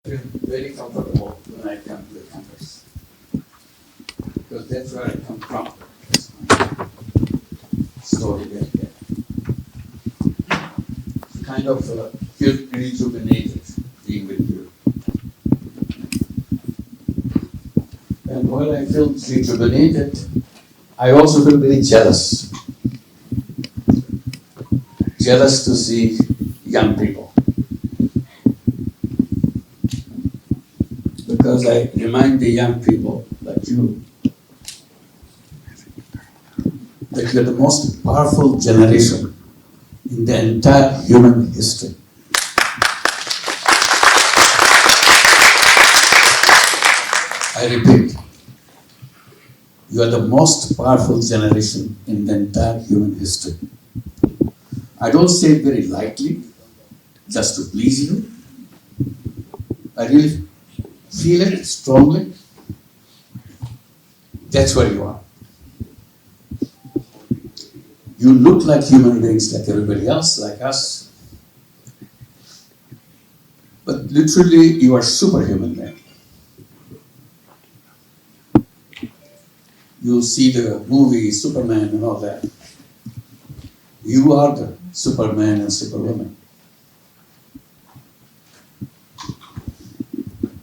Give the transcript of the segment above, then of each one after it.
I feel very comfortable when I come to the campus because that's where I come from. That's my story right there. Kind of feel rejuvenated being with you. And while I feel rejuvenated, I also feel very jealous. Jealous to see young people. Because I remind the young people like you that you're the most powerful generation in the entire human history. I repeat, you are the most powerful generation in the entire human history. I don't say it very lightly, just to please you. I really feel it strongly. That's where you are. You look like human beings, like everybody else, like us. But literally, you are superhuman being. You see the movie Superman and all that. You are the Superman and Superwoman.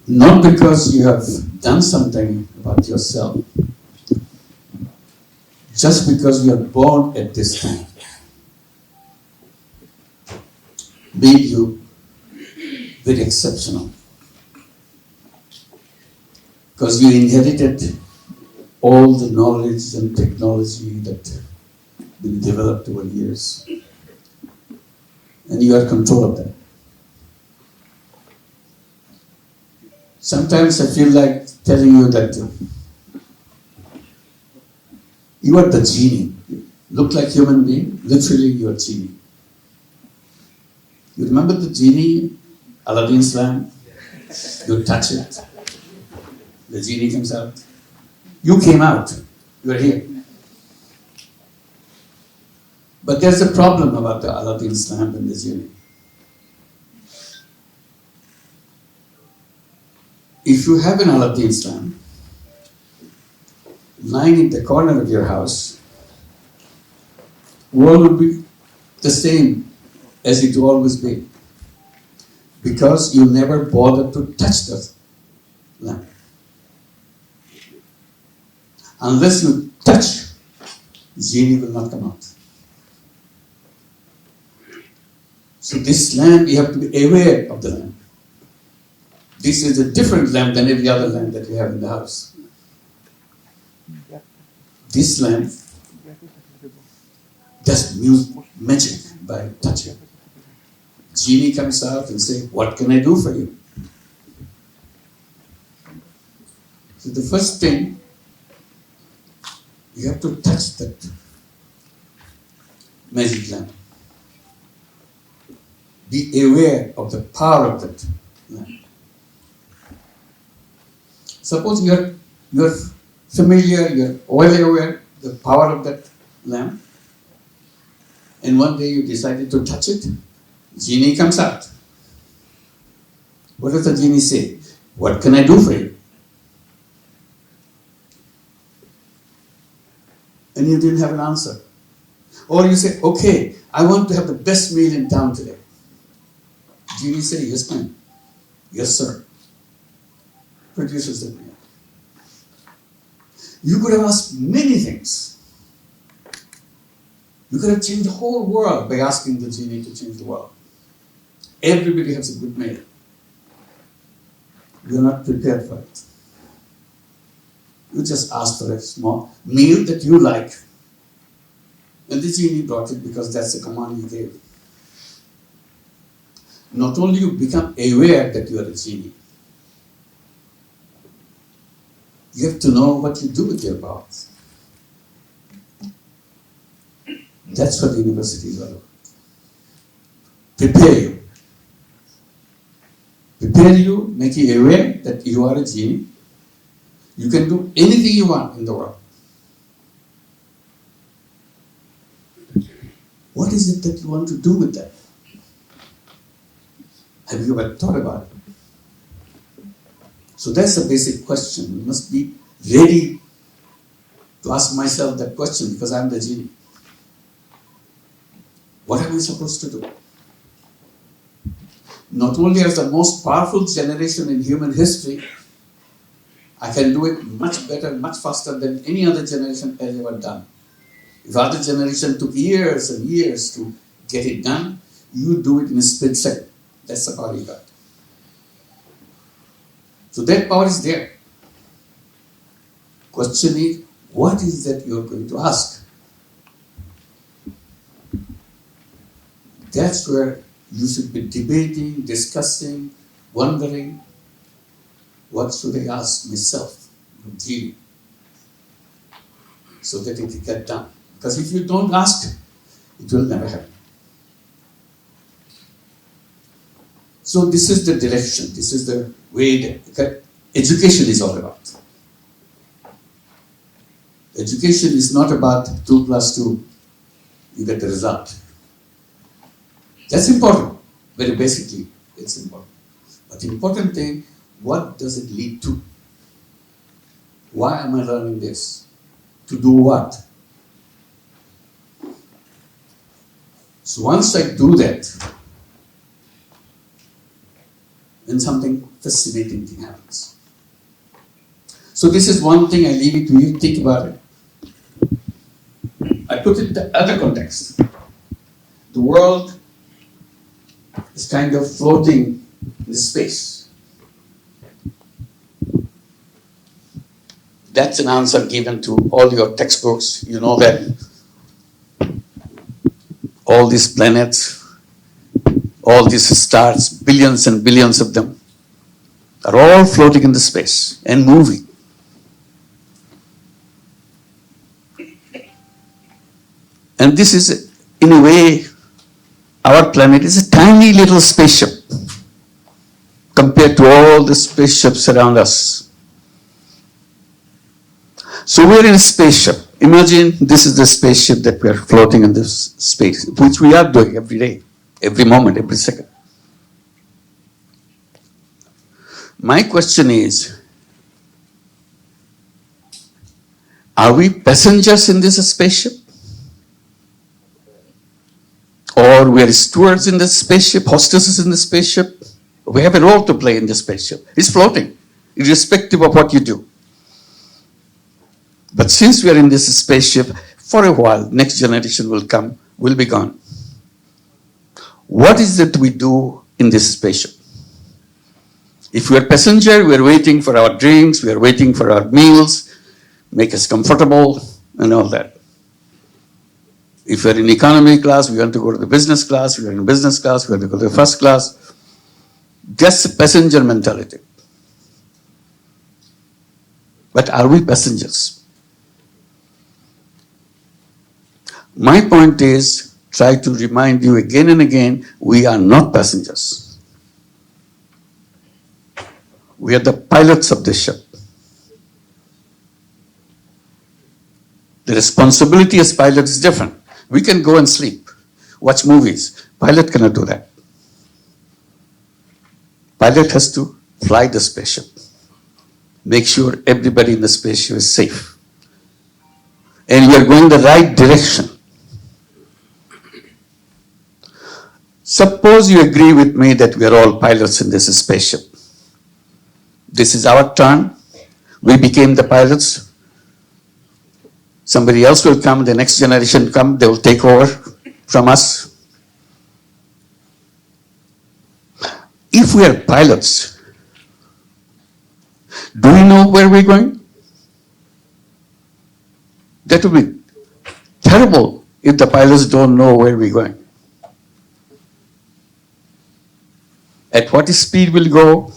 Not because you have done something about yourself, just because you are born at this time. Made you very exceptional. Because you inherited all the knowledge and technology that been developed over years. And you are in control of that. Sometimes I feel like telling you that you are the genie. You look like human being, literally you are genie. You remember the genie, Aladdin's lamp? You touch it, the genie comes out. You came out, you are here. But there's a problem about the Aladdin's lamp and the genie. If you have an Aladdin's lamp lying in the corner of your house, world will be the same as it will always be. Because you never bothered to touch the lamp. Unless you touch, genie will not come out. So this lamp, you have to be aware of the lamp. This is a different lamp than every other lamp that you have in the house. This lamp does magic by touching. Genie comes out and says, "What can I do for you?" So the first thing, you have to touch that magic lamp. Be aware of the power of that lamp. Suppose you're familiar, you're well aware of the power of that lamp, and one day you decided to touch it, genie comes out. What does the genie say? "What can I do for you?" And you didn't have an answer. Or you say, "Okay, I want to have the best meal in town today." Genie say, "Yes, ma'am." "Yes, sir." Produces the meal. You could have asked many things. You could have changed the whole world by asking the genie to change the world. Everybody has a good meal. You're not prepared for it. You just asked for a small meal that you like. And the genie brought it because that's the command he gave. Not only you become aware that you are a genie, you have to know what you do with your powers. That's what the university is all about. Prepare you. Prepare you, make you aware that you are a genie. You can do anything you want in the world. What is it that you want to do with that? Have you ever thought about it? So that's the basic question. We must be ready to ask myself that question because I'm the genie. What am I supposed to do? Not only as the most powerful generation in human history, I can do it much better, much faster than any other generation has ever done. If other generation took years and years to get it done, you do it in a split second. That's the power you got. So that power is there. Question is, what is that you're going to ask? That's where you should be debating, discussing, wondering, what should I ask myself, genie, so that it will get done. Because if you don't ask, it will never happen. So this is the direction, this is the way that education is all about. Education is not about 2 plus 2, you get the result. That's important, very basically, it's important. But the important thing, what does it lead to? Why am I learning this? To do what? So once I do that, then something fascinating thing happens. So this is one thing I leave it to you, think about it. I put it in the other context. The world is kind of floating in space. That's an answer given to all your textbooks. You know that all these planets, all these stars, billions and billions of them, are all floating in the space and moving. And this is, in a way, our planet is a tiny little spaceship compared to all the spaceships around us. So we're in a spaceship. Imagine this is the spaceship that we're floating in this space, which we are doing every day, every moment, every second. My question is, are we passengers in this spaceship? Or we are stewards in the spaceship, hostesses in the spaceship? We have a role to play in the spaceship. It's floating, irrespective of what you do. But since we are in this spaceship, for a while, next generation will come, will be gone. What is it we do in this spaceship? If we are passenger, we are waiting for our drinks, we are waiting for our meals, make us comfortable, and all that. If you're in economy class, we want to go to the business class. If you're in business class, we want to go to the first class. Just passenger mentality. But are we passengers? My point is, try to remind you again and again, we are not passengers. We are the pilots of the ship. The responsibility as pilot is different. We can go and sleep, watch movies. Pilot cannot do that. Pilot has to fly the spaceship, make sure everybody in the spaceship is safe. And we are going the right direction. Suppose you agree with me that we are all pilots in this spaceship. This is our turn. We became the pilots. Somebody else will come, the next generation come, they will take over from us. If we are pilots, do we know where we're going? That would be terrible if the pilots don't know where we're going. At what speed we'll go,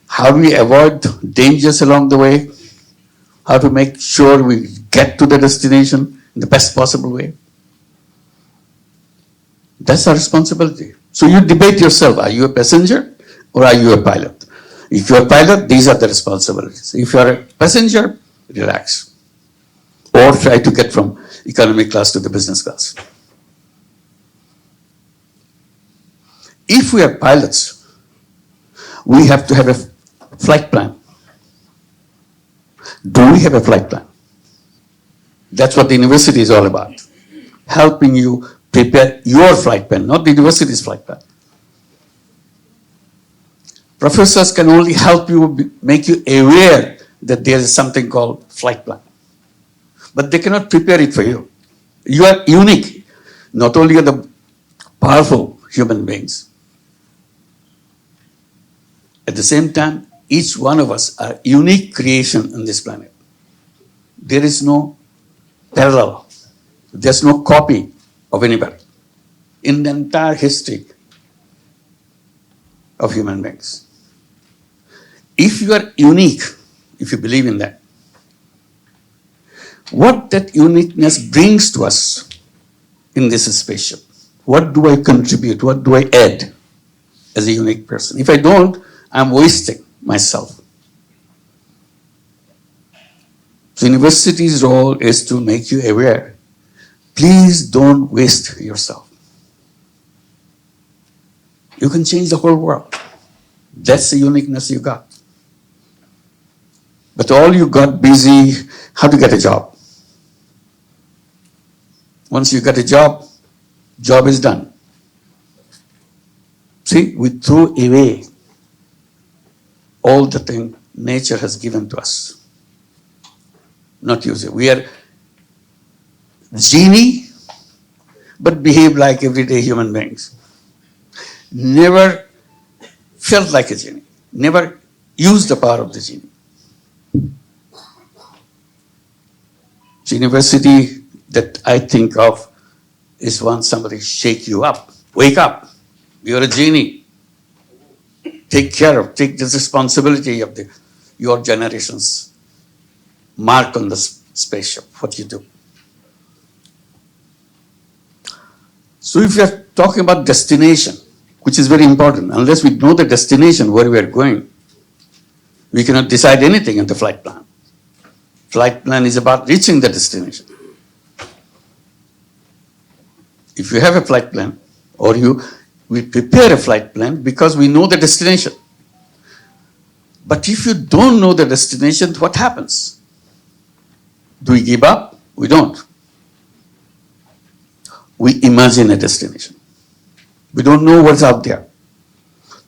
how do we avoid dangers along the way, how to make sure we get to the destination in the best possible way. That's our responsibility. So you debate yourself, are you a passenger or are you a pilot? If you're a pilot, these are the responsibilities. If you're a passenger, relax. Or try to get from economy class to the business class. If we are pilots, we have to have a Flight plan. Do we have a flight plan? That's what the university is all about. Helping you prepare your flight plan, not the university's flight plan. Professors can only help you, make you aware that there is something called flight plan. But they cannot prepare it for you. You are unique. Not only are the powerful human beings, at the same time, each one of us are unique creation on this planet. There is no parallel. There's no copy of anybody in the entire history of human beings. If you are unique, if you believe in that, what that uniqueness brings to us in this spaceship, what do I contribute, what do I add as a unique person? If I don't, I'm wasting myself. So university's role is to make you aware. Please don't waste yourself. You can change the whole world. That's the uniqueness you got. But all you got busy, how to get a job. Once you get a job is done. See, we threw away all the thing nature has given to us. Not use it. We are genie, but behave like everyday human beings. Never felt like a genie. Never used the power of the genie. So university that I think of is when somebody shake you up. Wake up. You're a genie. Take the responsibility of your generation's mark on the spaceship, what you do. So if we are talking about destination, which is very important, unless we know the destination where we are going, we cannot decide anything in the flight plan. Flight plan is about reaching the destination. If you have a flight plan, or we prepare a flight plan because we know the destination. But if you don't know the destination, what happens? Do we give up? We don't. We imagine a destination. We don't know what's out there.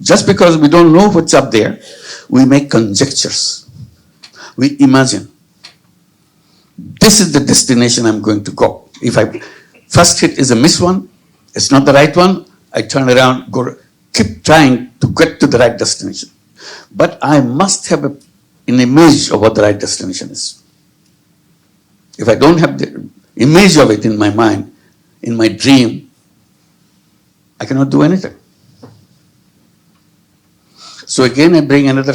Just because we don't know what's up there, we make conjectures. We imagine. This is the destination I'm going to go. If I first hit is a miss one, it's not the right one, I turn around, keep trying to get to the right destination. But I must have an image of what the right destination is. If I don't have the image of it in my mind, in my dream, I cannot do anything. So again, I bring another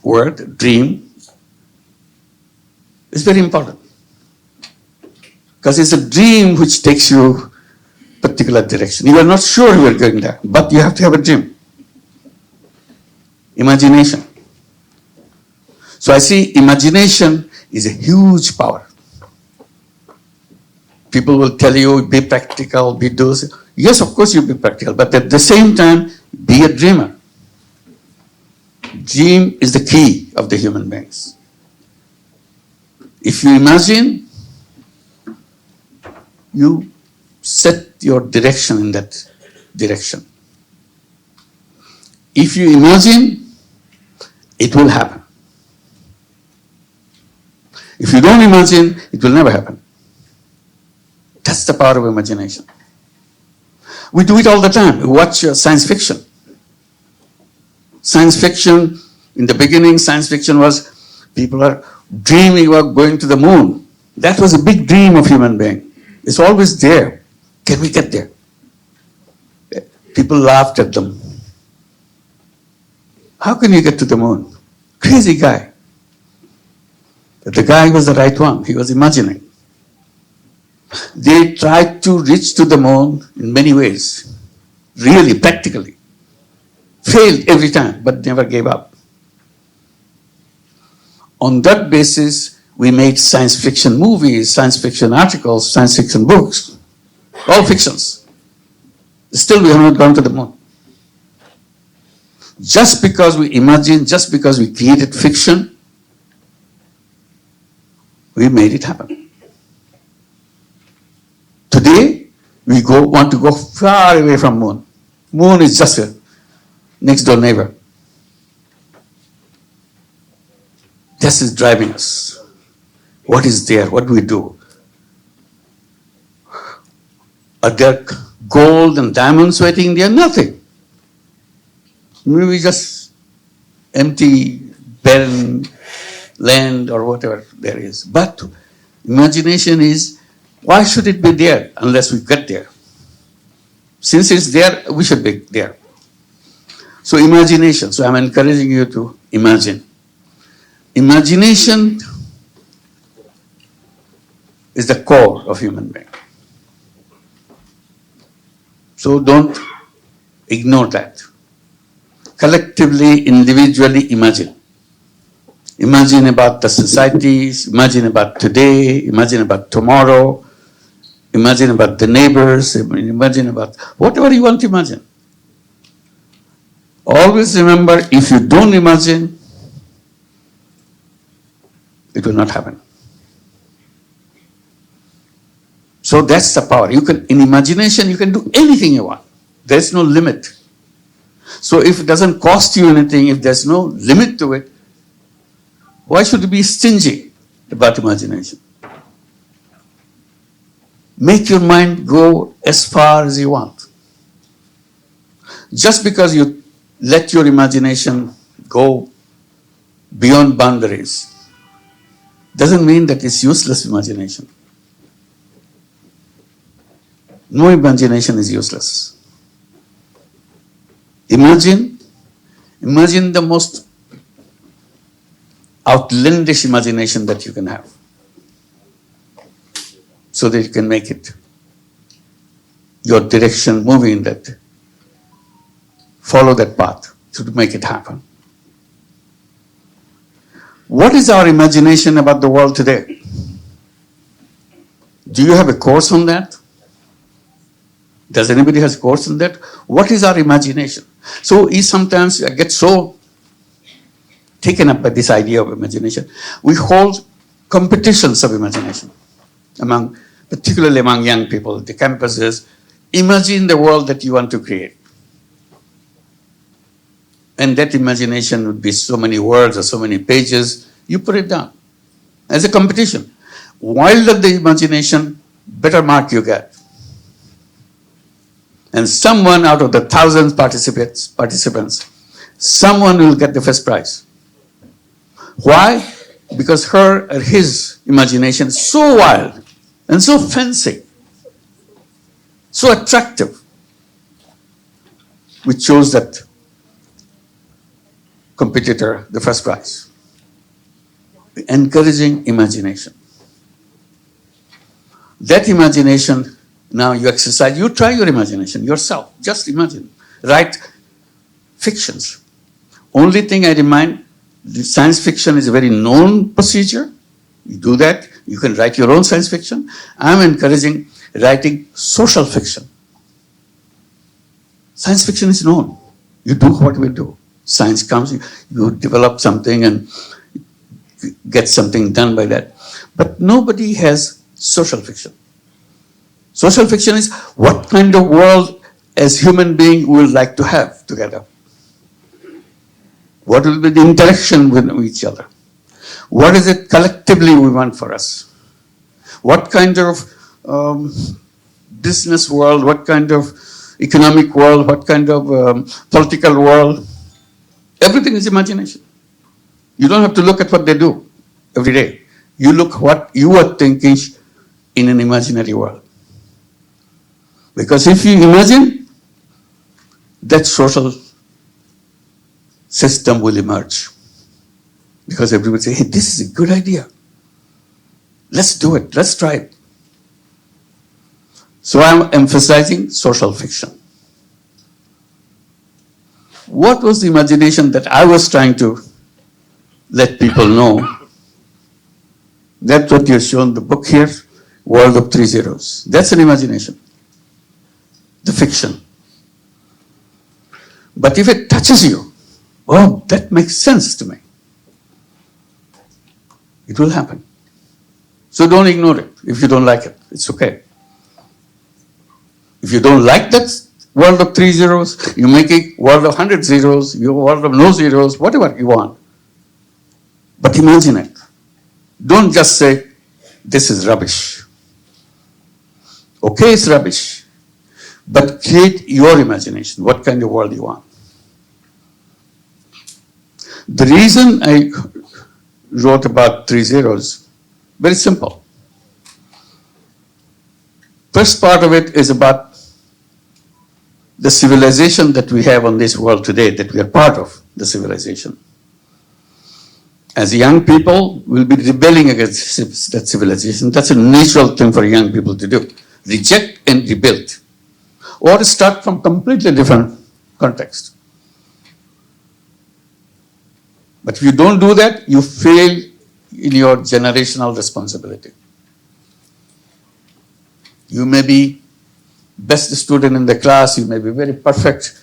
word, dream. It's very important. Because it's a dream which takes you a particular direction. You are not sure you are going there, but you have to have a dream. Imagination. So I see imagination is a huge power. People will tell you, be practical, be those. Yes, of course you be practical, but at the same time, be a dreamer. Dream is the key of the human beings. If you imagine, you set your direction in that direction. If you imagine, it will happen. If you don't imagine, it will never happen. That's the power of imagination. We do it all the time. We watch science fiction. Science fiction, in the beginning, science fiction was people are dreaming about going to the moon. That was a big dream of human being. It's always there. Can we get there? People laughed at them. How can you get to the moon? Crazy guy. But the guy was the right one. He was imagining. They tried to reach to the moon in many ways. Really, practically. Failed every time, but never gave up. On that basis, we made science fiction movies, science fiction articles, science fiction books. All fictions. Still, we have not gone to the moon. Just because we imagine, just because we created fiction, we made it happen. Today, we want to go far away from moon. Moon is just a next door neighbor. This is driving us. What is there? What do we do? Are there gold and diamonds waiting there? Nothing. Maybe just empty, barren land or whatever there is. But imagination is, why should it be there unless we get there? Since it's there, we should be there. So imagination. So I'm encouraging you to imagine. Imagination is the core of human being. So don't ignore that. Collectively, individually imagine. Imagine about the societies, imagine about today, imagine about tomorrow, imagine about the neighbors, imagine about whatever you want to imagine. Always remember, if you don't imagine, it will not happen. So that's the power. You can, in imagination, you can do anything you want. There's no limit. So if it doesn't cost you anything, if there's no limit to it, why should you be stingy about imagination? Make your mind go as far as you want. Just because you let your imagination go beyond boundaries doesn't mean that it's useless imagination. No imagination is useless. Imagine the most outlandish imagination that you can have, so that you can make it your direction, moving in that, follow that path to make it happen. What is our imagination about the world today? Do you have a course on that? Does anybody has a course on that? What is our imagination? So sometimes I get so taken up by this idea of imagination. We hold competitions of imagination, particularly among young people, the campuses. Imagine the world that you want to create. And that imagination would be so many words or so many pages. You put it down as a competition. Wilder the imagination, better mark you get. And someone out of the thousands participants, someone will get the first prize. Why? Because her or his imagination is so wild and so fancy, so attractive. We chose that competitor the first prize. Encouraging imagination. That imagination, now you exercise, you try your imagination yourself. Just imagine. Write fictions. Only thing I remind, science fiction is a very known procedure. You do that. You can write your own science fiction. I'm encouraging writing social fiction. Science fiction is known. You do what we do. Science comes, you develop something and get something done by that. But nobody has social fiction. Social fiction is what kind of world as human beings we would like to have together. What will be the interaction with each other? What is it collectively we want for us? What kind of business world, what kind of economic world, what kind of political world? Everything is imagination. You don't have to look at what they do every day. You look what you are thinking in an imaginary world. Because if you imagine, that social system will emerge. Because everybody say, hey, this is a good idea. Let's do it. Let's try it. So I'm emphasizing social fiction. What was the imagination that I was trying to let people know? That's what you've shown the book here, World of Three Zeros. That's an imagination, the fiction. But if it touches you, Oh, that makes sense to me. It will happen. So don't ignore it if you don't like it. It's okay. If you don't like that world of 3 zeros, you make a world of 100 zeros, your world of no zeros, whatever you want. But imagine it. Don't just say, this is rubbish. Okay, it's rubbish. But create your imagination, what kind of world you want. The reason I wrote about 3 zeros, very simple. First part of it is about the civilization that we have on this world today, that we are part of the civilization. As young people, we'll be rebelling against that civilization. That's a natural thing for young people to do. Reject and rebuild. Or start from completely different context. But if you don't do that, you fail in your generational responsibility. You may be best student in the class, you may be very perfect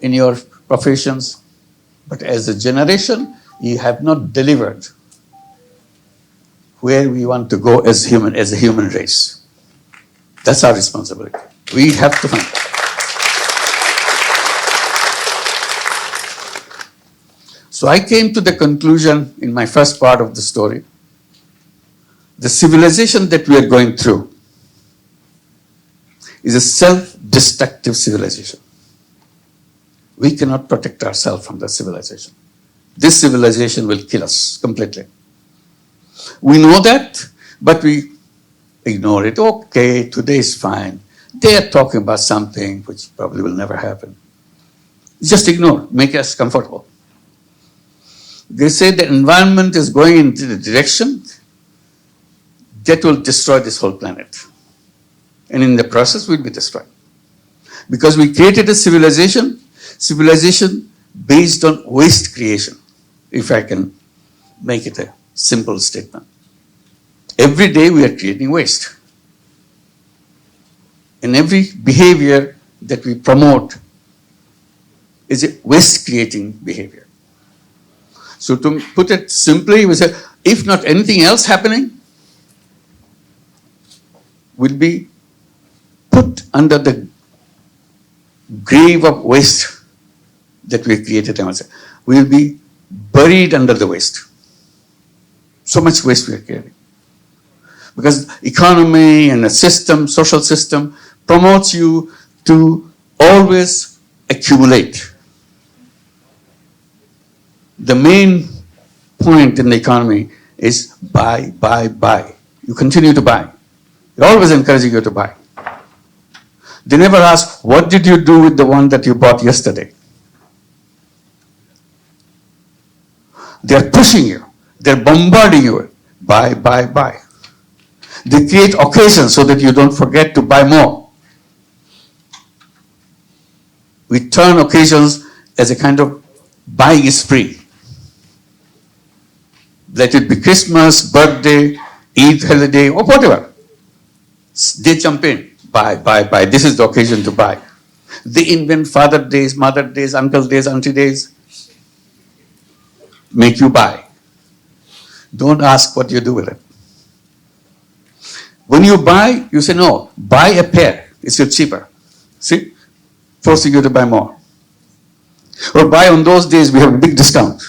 in your professions, but as a generation, you have not delivered where we want to go as a human race. That's our responsibility. We have to find it. So I came to the conclusion in my first part of the story, the civilization that we are going through is a self-destructive civilization. We cannot protect ourselves from that civilization. This civilization will kill us completely. We know that, but we ignore it. Okay, today is fine. They are talking about something which probably will never happen. Just ignore, make us comfortable. They say the environment is going into the direction that will destroy this whole planet. And in the process, we'll be destroyed. Because we created a civilization based on waste creation, if I can make it a simple statement. Every day we are creating waste. And every behavior that we promote is a waste-creating behavior. So to put it simply, we say, if not anything else happening, will be put under the grave of waste that we created. We will be buried under the waste. So much waste we are creating. Because economy and a system, social system, promotes you to always accumulate. The main point in the economy is buy, buy, buy. You continue to buy. They're always encouraging you to buy. They never ask, what did you do with the one that you bought yesterday? They're pushing you. They're bombarding you. Buy, buy, buy. They create occasions so that you don't forget to buy more. We turn occasions as a kind of buying spree. Let it be Christmas, birthday, Eid holiday, or whatever. They jump in. Buy, buy, buy. This is the occasion to buy. They invent Father Days, Mother Days, Uncle Days, Auntie Days. Make you buy. Don't ask what you do with it. When you buy, you say, no, buy a pair. It's cheaper. See? Forcing you to buy more. Or buy on those days, we have a big discount.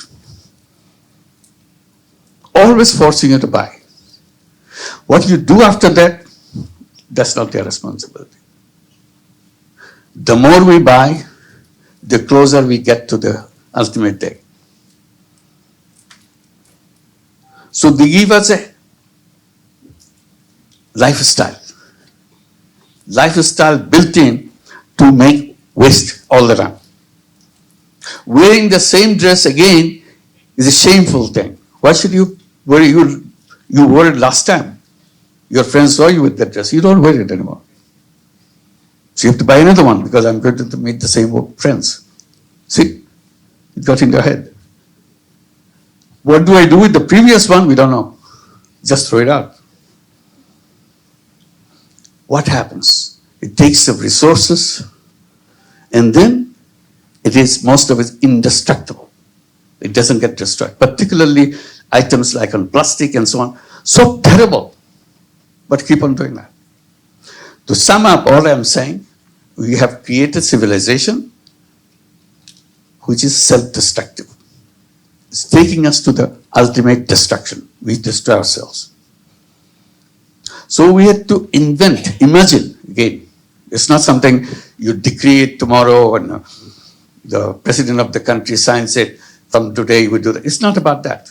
Always forcing you to buy. What you do after that, that's not their responsibility. The more we buy, the closer we get to the ultimate day. So they give us a lifestyle. Lifestyle built in to make waste all the time. Wearing the same dress again is a shameful thing. Why should you wear it? You wore it last time. Your friends saw you with that dress. You don't wear it anymore. So you have to buy another one because I'm going to meet the same friends. See? It got in your head. What do I do with the previous one? We don't know. Just throw it out. What happens? It takes up resources and then it is most of it indestructible. It doesn't get destroyed. Particularly items like on plastic and so on. So terrible. But keep on doing that. To sum up all I'm saying, we have created civilization which is self-destructive. It's taking us to the ultimate destruction. We destroy ourselves. So we had to invent, imagine again. It's not something you decree it tomorrow and the president of the country signs it, from today we do that. It's not about that.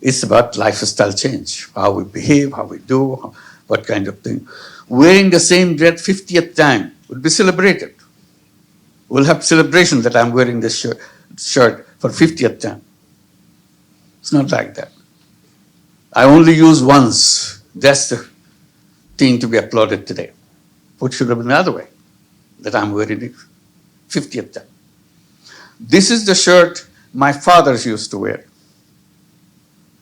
It's about lifestyle change, how we behave, how we do, what kind of thing. Wearing the same dress 50th time will be celebrated. We'll have celebration that I'm wearing this shirt for 50th time. It's not like that. I only use once. That's the thing to be applauded today. What should have been the other way? That I'm wearing it 50th time. This is the shirt my fathers used to wear.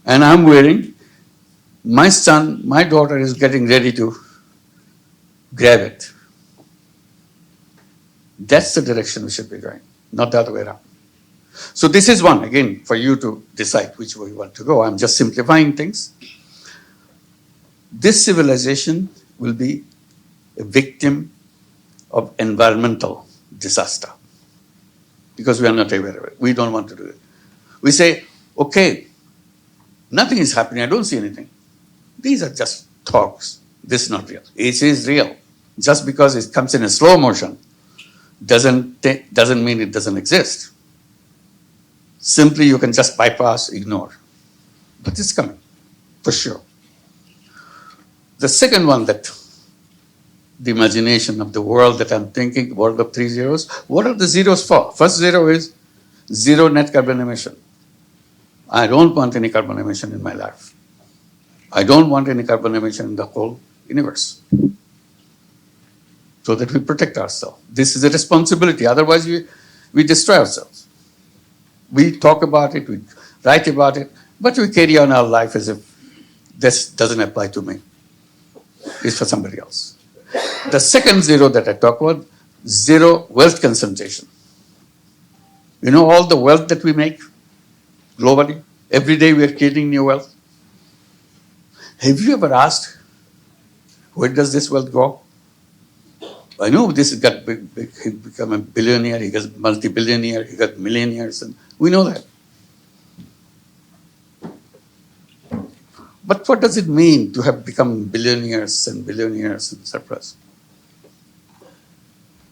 And I'm wearing, my son, my daughter is getting ready to grab it. That's the direction we should be going, not the other way around. So this is one, again, for you to decide which way you want to go. I'm just simplifying things. This civilization will be a victim of environmental disaster because we are not aware of it. We don't want to do it. We say, okay, nothing is happening. I don't see anything. These are just talks. This is not real. It is real. Just because it comes in a slow motion doesn't mean it doesn't exist. Simply you can just bypass, ignore. But it's coming, for sure. The second one, that the imagination of the world that I'm thinking, world of 3 zeros. What are the zeros for? First zero is zero net carbon emission. I don't want any carbon emission in my life. I don't want any carbon emission in the whole universe. So that we protect ourselves. This is a responsibility. Otherwise, we destroy ourselves. We talk about it, we write about it, but we carry on our life as if this doesn't apply to me. It's for somebody else. The second zero that I talk about, zero wealth concentration. You know all the wealth that we make globally? Every day we are creating new wealth. Have you ever asked, where does this wealth go? I know this has got big, he become a billionaire, he got multi-billionaire, he got millionaires, and we know that. But what does it mean to have become billionaires and billionaires and surplus?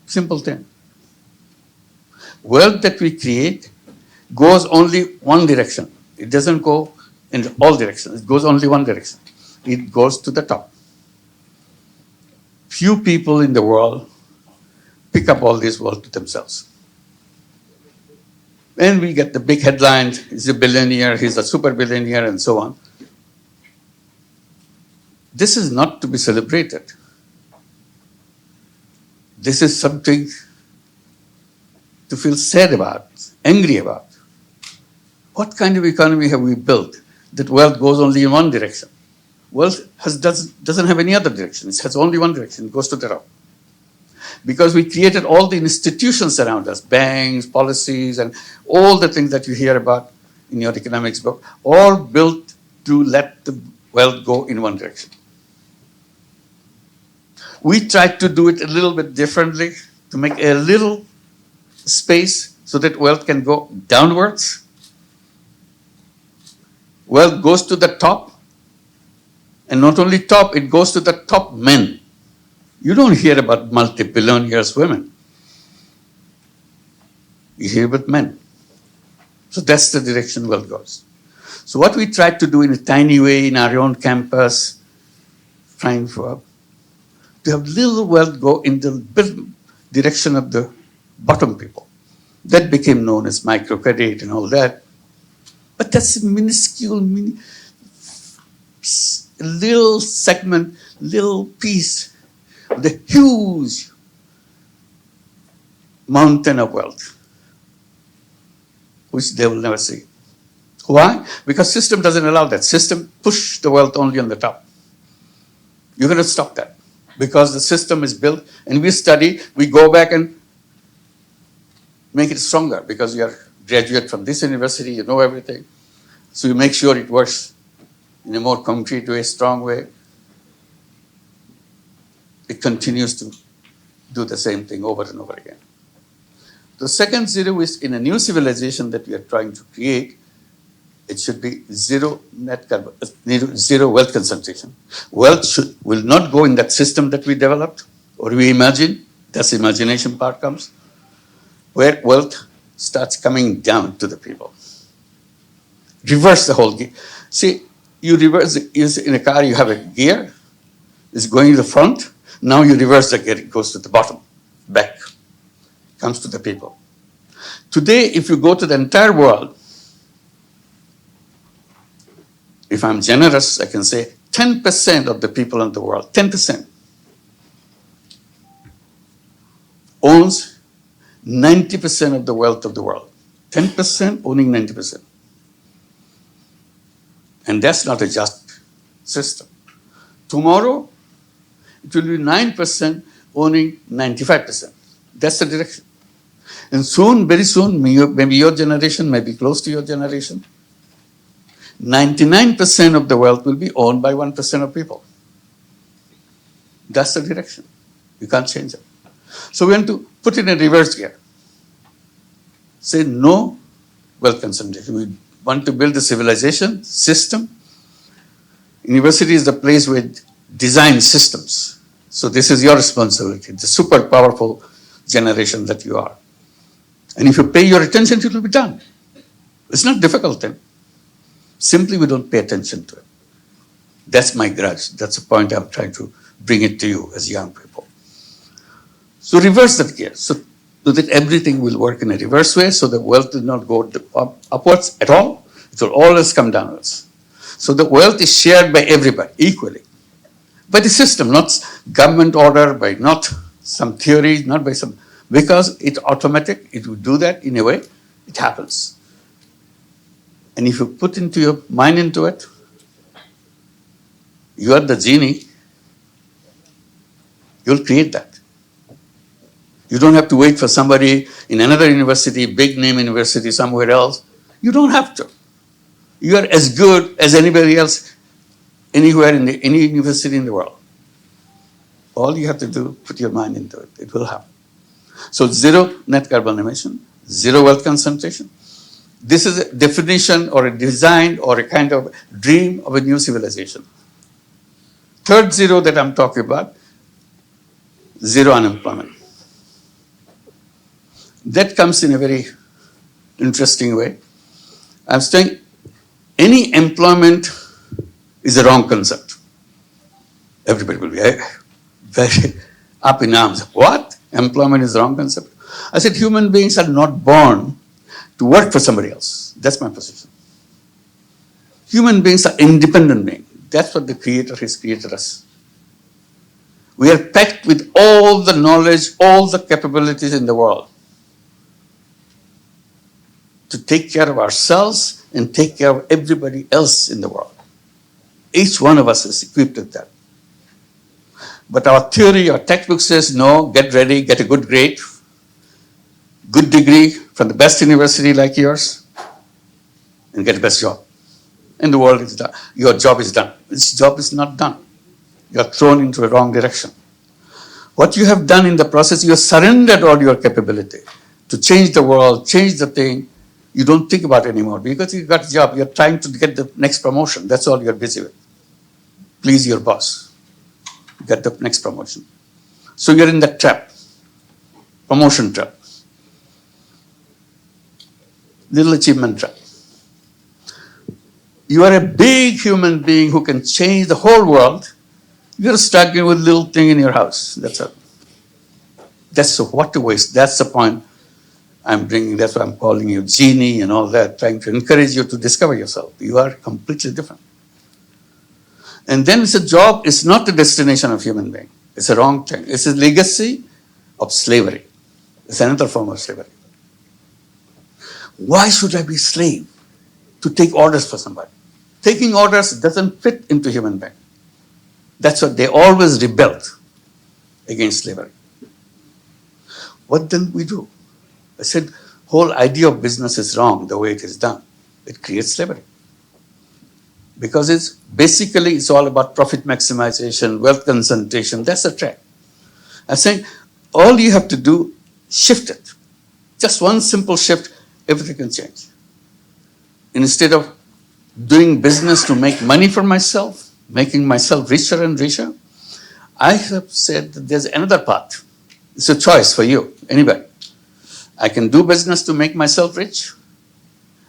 Simple thing. Wealth that we create goes only one direction. It doesn't go in all directions. It goes only one direction. It goes to the top. Few people in the world pick up all this wealth to themselves. And we get the big headlines, he's a billionaire, he's a super billionaire, and so on. This is not to be celebrated. This is something to feel sad about, angry about. What kind of economy have we built that wealth goes only in one direction? Wealth doesn't have any other direction. It has only one direction. It goes to the top. Because we created all the institutions around us, banks, policies, and all the things that you hear about in your economics book, all built to let the wealth go in one direction. We tried to do it a little bit differently, to make a little space so that wealth can go downwards. Wealth goes to the top, and not only top, it goes to the top men. You don't hear about multi-billionaires women. You hear about men. So that's the direction wealth goes. So what we tried to do in a tiny way in our own campus, trying to have little wealth go in the direction of the bottom people. That became known as microcredit and all that. But that's a minuscule, little segment, little piece of the huge mountain of wealth, which they will never see. Why? Because system doesn't allow that. System push the wealth only on the top. You're going to stop that. Because the system is built, and we study, we go back and make it stronger because we are graduate from this university, you know everything. So you make sure it works in a more concrete way, strong way. It continues to do the same thing over and over again. The second zero is in a new civilization that we are trying to create, it should be zero net carbon, zero wealth concentration. Wealth will not go in that system that we developed or we imagine. That's the imagination part comes, where wealth starts coming down to the people. Reverse the whole gear. See, you reverse in a car, you have a gear, it's going to the front. Now you reverse the gear, it goes to the bottom, back, comes to the people. Today, if you go to the entire world, if I'm generous, I can say 10% of the people in the world, 10%, owns 90% of the wealth of the world. 10% owning 90%. And that's not a just system. Tomorrow, it will be 9% owning 95%. That's the direction. And soon, very soon, maybe your generation, maybe close to your generation, 99% of the wealth will be owned by 1% of people. That's the direction. You can't change it. So we want to put in a reverse gear. Say no wealth concentration. We want to build a civilization system. University is the place where design systems. So this is your responsibility, the super powerful generation that you are. And if you pay your attention, it will be done. It's not difficult then. Simply we don't pay attention to it. That's my grudge. That's the point I'm trying to bring it to you as young people. So reverse that gear, so that everything will work in a reverse way, so the wealth will not go upwards at all. It will always come downwards. So the wealth is shared by everybody equally. By the system, not government order, by not some theory, not by some, because it's automatic, it will do that in a way, it happens. And if you put into your mind into it, you are the genie, you'll create that. You don't have to wait for somebody in another university, big name university somewhere else. You don't have to. You are as good as anybody else anywhere in any university in the world. All you have to do, put your mind into it. It will happen. So zero net carbon emission, zero wealth concentration. This is a definition or a design or a kind of dream of a new civilization. Third zero that I'm talking about, zero unemployment. That comes in a very interesting way. I'm saying any employment is a wrong concept. Everybody will be very up in arms. What? Employment is the wrong concept? I said human beings are not born to work for somebody else. That's my position. Human beings are independent beings. That's what the Creator has created us. We are packed with all the knowledge, all the capabilities in the world to take care of ourselves and take care of everybody else in the world. Each one of us is equipped with that. But our theory, our textbook says, no, get ready, get a good grade, good degree from the best university like yours, and get the best job. And the world is done. Your job is done. This job is not done. You are thrown into a wrong direction. What you have done in the process, you have surrendered all your capability to change the world, change the thing. You don't think about it anymore because you got a job. You're trying to get the next promotion. That's all you're busy with. Please your boss. Get the next promotion. So you're in that trap. Promotion trap. Little achievement trap. You are a big human being who can change the whole world. You're stuck with a little thing in your house. That's it. That's what a waste. That's the point I'm bringing. That's why I'm calling you genie and all that, trying to encourage you to discover yourself. You are completely different. And then it's a job, it's not the destination of human being. It's a wrong thing. It's a legacy of slavery. It's another form of slavery. Why should I be a slave to take orders for somebody? Taking orders doesn't fit into human being. That's what they always rebelled against slavery. What then we do? I said, whole idea of business is wrong the way it is done. It creates slavery. Because it's all about profit maximization, wealth concentration. That's the track. I'm saying all you have to do, shift it. Just one simple shift, everything can change. Instead of doing business to make money for myself, making myself richer and richer, I have said that there's another path. It's a choice for you, anybody. I can do business to make myself rich.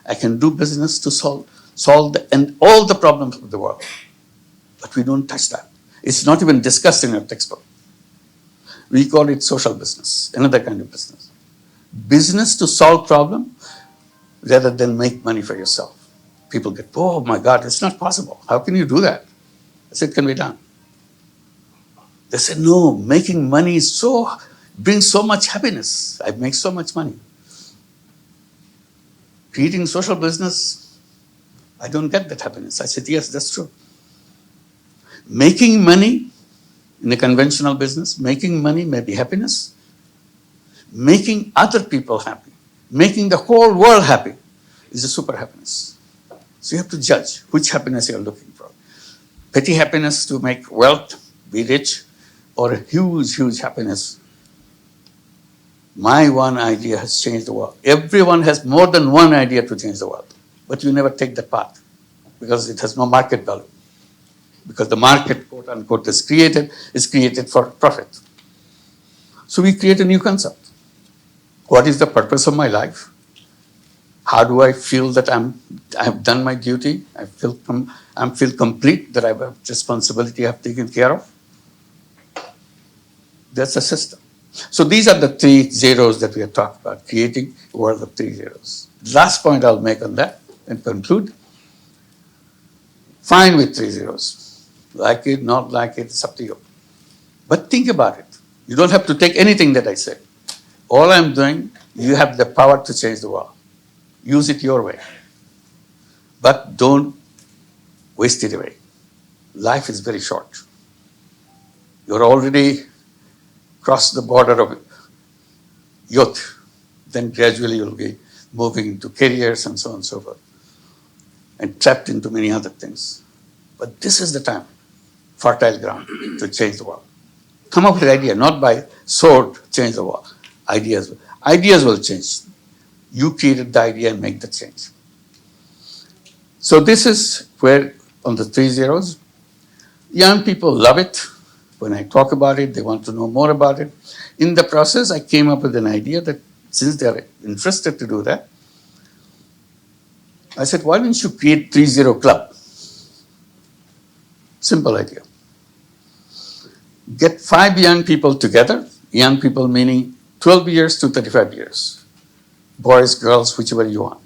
I can do business to solve all the problems of the world. But we don't touch that. It's not even discussed in our textbook. We call it social business, another kind of business. Business to solve problem rather than make money for yourself. People get, oh my God, it's not possible. How can you do that? I said, it can be done. They said, no, making money brings so much happiness. I make so much money. Creating social business, I don't get that happiness. I said, yes, that's true. Making money in a conventional business, making money may be happiness. Making other people happy, making the whole world happy is a super happiness. So you have to judge which happiness you're looking for. Petty happiness to make wealth, be rich, or a huge, huge happiness. My one idea has changed the world. Everyone has more than one idea to change the world. But you never take that path because it has no market value. Because the market, quote unquote, is created for profit. So we create a new concept. What is the purpose of my life? How do I feel that I have done my duty? I feel complete, that I have a responsibility I have taken care of. That's a system. So these are the 3 zeros that we are talking about, creating a world of 3 zeros. Last point I'll make on that and conclude. Fine with 3 zeros. Like it, not like it, it's up to you. But think about it. You don't have to take anything that I say. All I'm doing, you have the power to change the world. Use it your way. But don't waste it away. Life is very short. You're already crossed the border of youth. Then gradually you'll be moving into careers and so on and so forth. And trapped into many other things. But this is the time, fertile ground, to change the world. Come up with an idea, not by sword, change the world. Ideas will change. You created the idea and make the change. So this is where, on the 3 zeros, young people love it. When I talk about it, they want to know more about it. In the process, I came up with an idea that since they are interested to do that, I said, why don't you create 3-0 club? Simple idea. Get 5 young people together, young people meaning 12 years to 35 years. Boys, girls, whichever you want.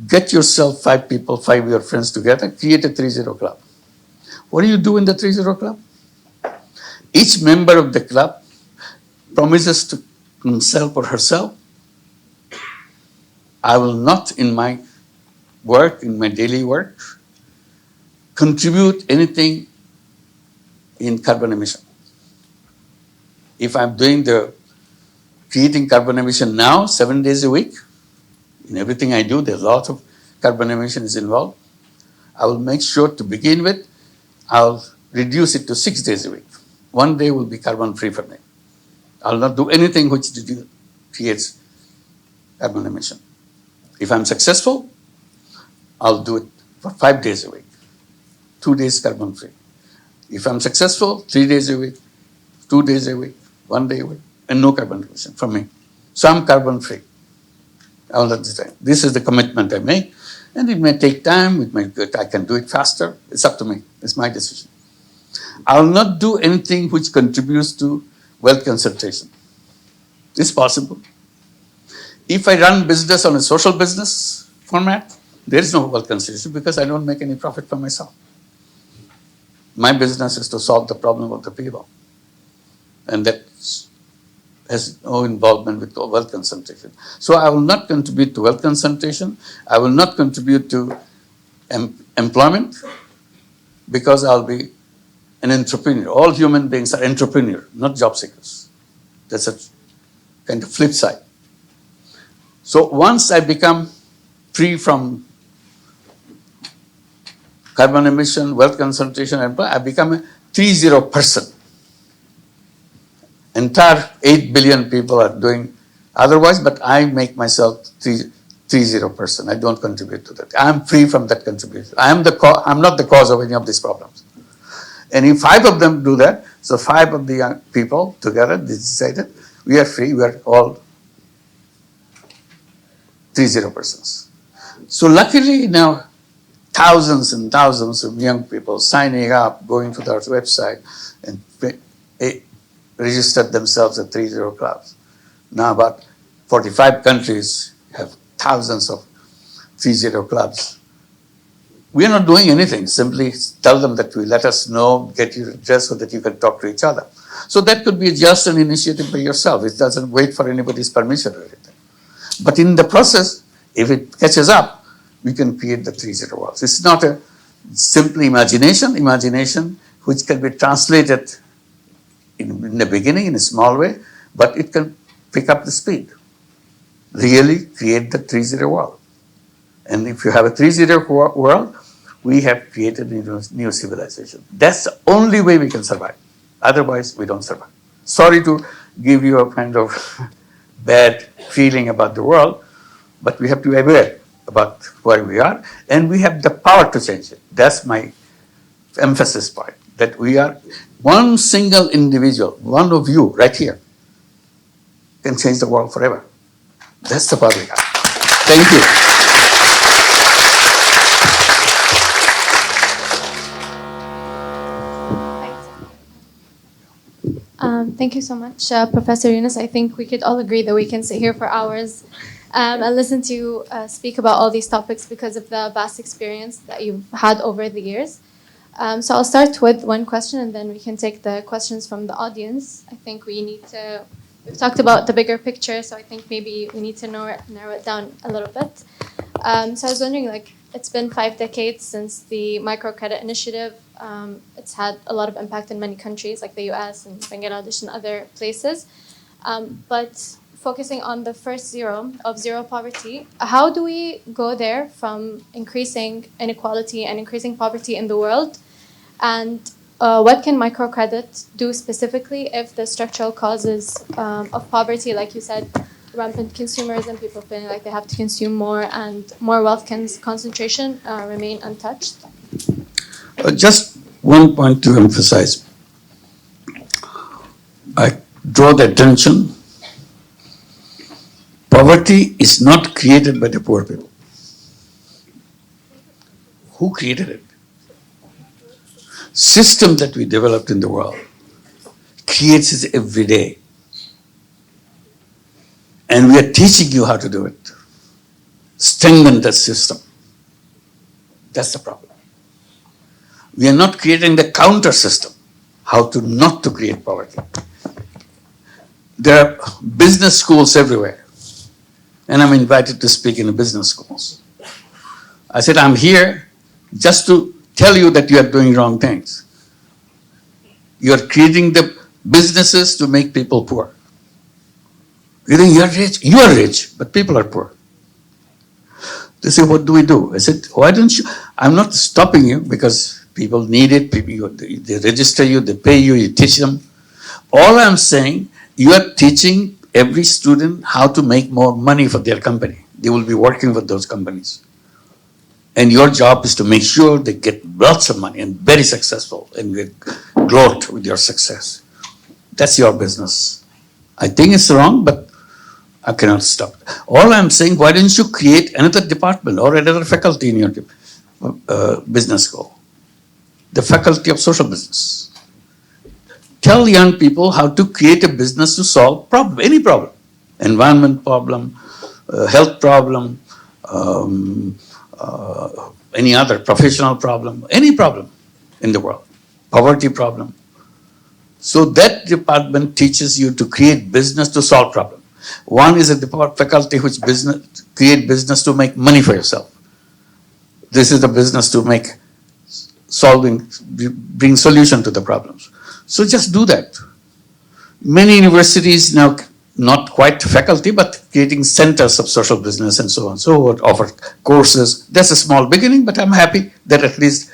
Get yourself 5 people, 5 of your friends together, create a 3-0 club. What do you do in the 3-0 club? Each member of the club promises to himself or herself, I will not in my work, in my daily work, contribute anything in carbon emission. If I'm doing the creating carbon emission now, 7 days a week, in everything I do, there's a lot of carbon emissions involved. I will make sure to begin with, I'll reduce it to 6 days a week. 1 day will be carbon free for me. I'll not do anything which creates carbon emission. If I'm successful, I'll do it for 5 days a week. 2 days carbon free. If I'm successful, 3 days a week, 2 days a week, 1 day a week, and no carbon emission for me. So I'm carbon free all of the time. This is the commitment I make. And it may take time, I can do it faster. It's up to me. It's my decision. I'll not do anything which contributes to wealth concentration. It's possible. If I run business on a social business format, there is no wealth concentration because I don't make any profit for myself. My business is to solve the problem of the people. And that has no involvement with wealth concentration. So I will not contribute to wealth concentration. I will not contribute to employment because I'll be an entrepreneur. All human beings are entrepreneurs, not job seekers. That's a kind of flip side. So once I become free from carbon emission, wealth concentration, and I become a 3-0 person. Entire 8 billion people are doing otherwise, but I make myself 3-0 person. I don't contribute to that. I'm free from that contribution. I'm not the cause of any of these problems. And if 5 of them do that, so 5 of the young people together decided we are free, we are all 3-0 persons. So luckily now thousands and thousands of young people signing up, going to their website and registered themselves at 3-0 clubs. Now about 45 countries have thousands of 3-0 clubs. We are not doing anything, simply tell them that we let us know, get your address so that you can talk to each other. So that could be just an initiative by yourself. It doesn't wait for anybody's permission or anything. But in the process, if it catches up, we can create the 3-0 worlds. It's not a simple imagination which can be translated in the beginning in a small way, but it can pick up the speed. Really create the 3-0 world. And if you have a 3-0 world, we have created a new civilization. That's the only way we can survive. Otherwise, we don't survive. Sorry to give you a kind of bad feeling about the world, but we have to be aware about where we are, and we have the power to change it. That's my emphasis point, that we are one single individual, one of you right here, can change the world forever. That's the power we have. Thank you. Thank you so much, Professor Yunus. I think we could all agree that we can sit here for hours and listen to you speak about all these topics because of the vast experience that you've had over the years. So I'll start with one question and then we can take the questions from the audience. I think we've talked about the bigger picture, so I think maybe we need to narrow it down a little bit. So I was wondering, it's been 5 decades since the microcredit initiative. It's had a lot of impact in many countries like the US and Bangladesh and other places. But focusing on the first zero poverty, how do we go there from increasing inequality and increasing poverty in the world? And what can microcredit do specifically if the structural causes of poverty, like you said, rampant consumerism, people feeling like they have to consume more and more wealth concentration remain untouched? Just one point to emphasize. I draw the attention. Poverty is not created by the poor people. Who created it? System that we developed in the world creates it every day. And we are teaching you how to do it. Strengthen that system. That's the problem. We are not creating the counter system, how to not to create poverty. There are business schools everywhere. And I'm invited to speak in the business schools. I said, I'm here just to tell you that you are doing wrong things. You are creating the businesses to make people poor. You think you are rich? You are rich, but people are poor. They say, what do we do? I said, why don't you? I'm not stopping you because people need it. They register you, they pay you, you teach them. All I'm saying, you are teaching every student how to make more money for their company. They will be working with those companies. And your job is to make sure they get lots of money and very successful and get gloat with your success. That's your business. I think it's wrong, but I cannot stop. All I'm saying, why don't you create another department or another faculty in your business school? The faculty of social business. Tell young people how to create a business to solve problem, any problem. Environment problem, health problem, any other professional problem, any problem in the world, poverty problem. So that department teaches you to create business to solve problem. One is a faculty which create business to make money for yourself. This is the business to make bring solution to the problems. So just do that. Many universities now not quite faculty, but creating centers of social business and so on. So offer courses. That's a small beginning, but I'm happy that at least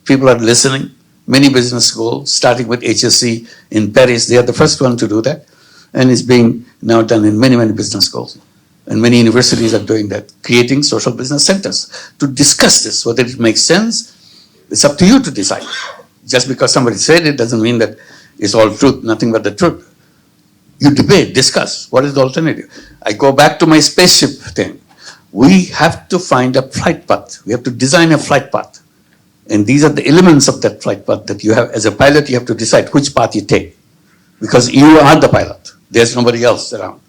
people are listening. Many business schools, starting with HSC in Paris, they are the first one to do that. And it's being now done in many, many business schools. And many universities are doing that, creating social business centers to discuss this, whether it makes sense. It's up to you to decide. Just because somebody said it doesn't mean that it's all truth, nothing but the truth. You debate, discuss, what is the alternative? I go back to my spaceship thing. We have to find a flight path. We have to design a flight path. And these are the elements of that flight path that you have, as a pilot, you have to decide which path you take. Because you are the pilot. There's nobody else around.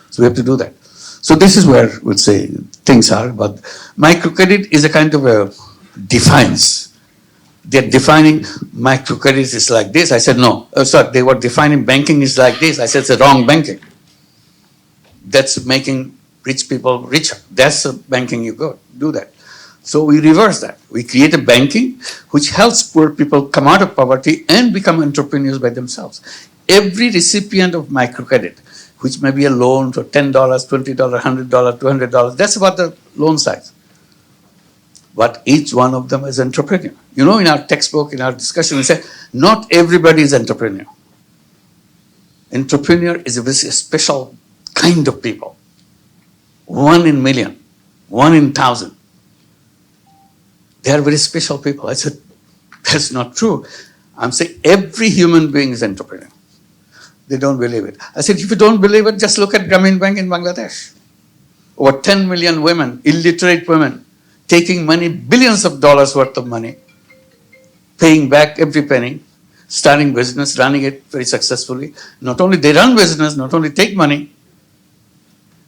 So we have to do that. So this is where we'll say things are, but microcredit is a kind of a defiance. They're defining microcredit is like this. I said, no. Sorry, they were defining banking is like this. I said, it's the wrong banking. That's making rich people richer. That's the banking you go, do that. So we reverse that. We create a banking which helps poor people come out of poverty and become entrepreneurs by themselves. Every recipient of microcredit, which may be a loan for $10, $20, $100, $200, that's about the loan size. But each one of them is entrepreneur. You know, in our textbook, in our discussion, we say, not everybody is entrepreneur. Entrepreneur is a very special kind of people. 1 in million, 1 in 1,000. They are very special people. I said, that's not true. I'm saying every human being is entrepreneur. They don't believe it. I said, if you don't believe it, just look at Grameen Bank in Bangladesh. Over 10 million women, illiterate women, taking money, billions of dollars worth of money, paying back every penny, starting business, running it very successfully. Not only they run business, not only take money,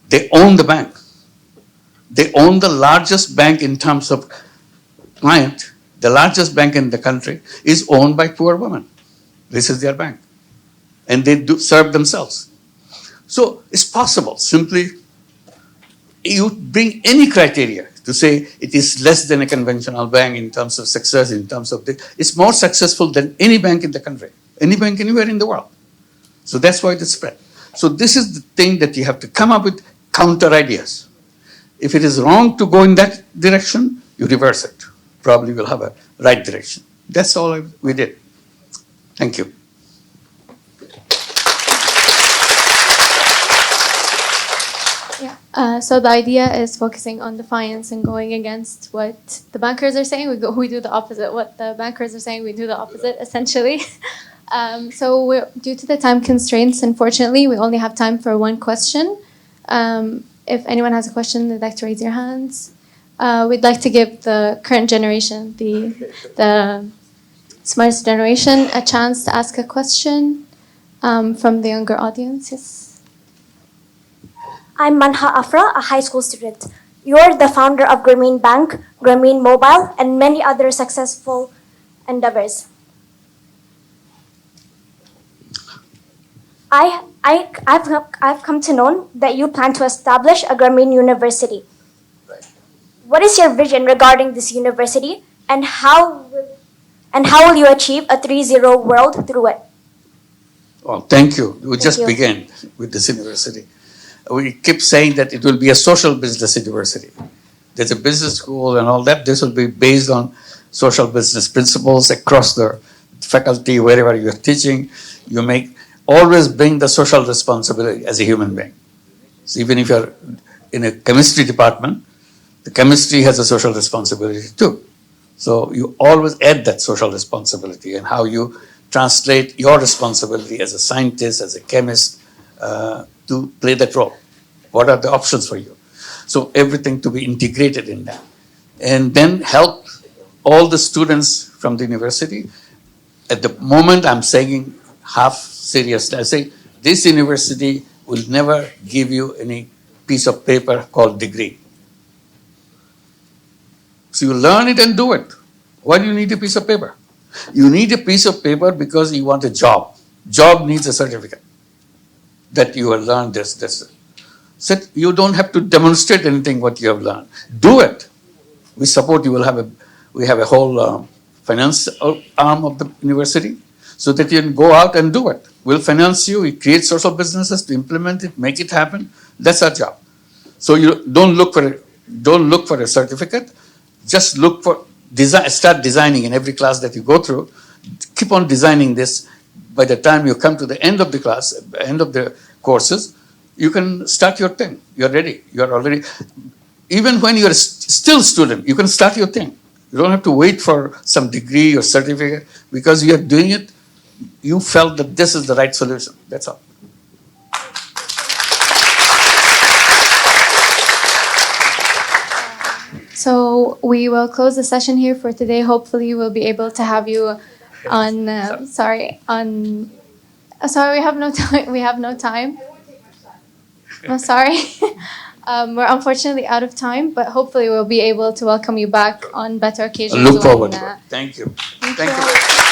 they own the bank. They own the largest bank in terms of client. The largest bank in the country is owned by poor women. This is their bank. And they do serve themselves. So it's possible. Simply, you bring any criteria to say it is less than a conventional bank in terms of success, in terms of this. It's more successful than any bank in the country, any bank anywhere in the world. So that's why it is spread. So this is the thing that you have to come up with counter ideas. If it is wrong to go in that direction, you reverse it. Probably will have a right direction. That's all we did. Thank you. So the idea is focusing on defiance and going against what the bankers are saying. We do the opposite. What the bankers are saying, we do the opposite, essentially. So due to the time constraints, unfortunately, we only have time for one question. If anyone has a question, they'd like to raise your hands. We'd like to give the current generation, the smartest generation, a chance to ask a question from the younger audience. Yes. I'm Manha Afra, a high school student. You're the founder of Grameen Bank, Grameen Mobile, and many other successful endeavors. I've come to know that you plan to establish a Grameen University. What is your vision regarding this university, and how will you achieve a 3.0 world through it? Well, thank you. We just began with this university. We keep saying that it will be a social business university. There's a business school and all that. This will be based on social business principles across the faculty, wherever you're teaching. You always bring the social responsibility as a human being. So even if you're in a chemistry department, the chemistry has a social responsibility too. So you always add that social responsibility and how you translate your responsibility as a scientist, as a chemist, to play that role. What are the options for you? So everything to be integrated in that. And then help all the students from the university. At the moment, I'm saying half seriously. I say, this university will never give you any piece of paper called degree. So you learn it and do it. Why do you need a piece of paper? You need a piece of paper because you want a job. Job needs a certificate that you have learned this. So you don't have to demonstrate anything what you have learned. Do it. We support you. We have a whole finance arm of the university so that you can go out and do it. We'll finance you. We create social businesses to implement it, make it happen. That's our job. So you don't look for a certificate. Just look for design. Start designing in every class that you go through. Keep on designing this. By the time you come to the end of the class, end of the courses, you can start your thing. You're ready. You're already. Even when you're still a student, you can start your thing. You don't have to wait for some degree or certificate because you're doing it. You felt that this is the right solution. That's all. So we will close the session here for today. Hopefully, we'll be able to have you on. Sorry, we have no time. We have no time. I'm sorry. We're unfortunately out of time, but hopefully we'll be able to welcome you back on better occasions. Look forward when, to it. Thank you. Thank Thank you. you.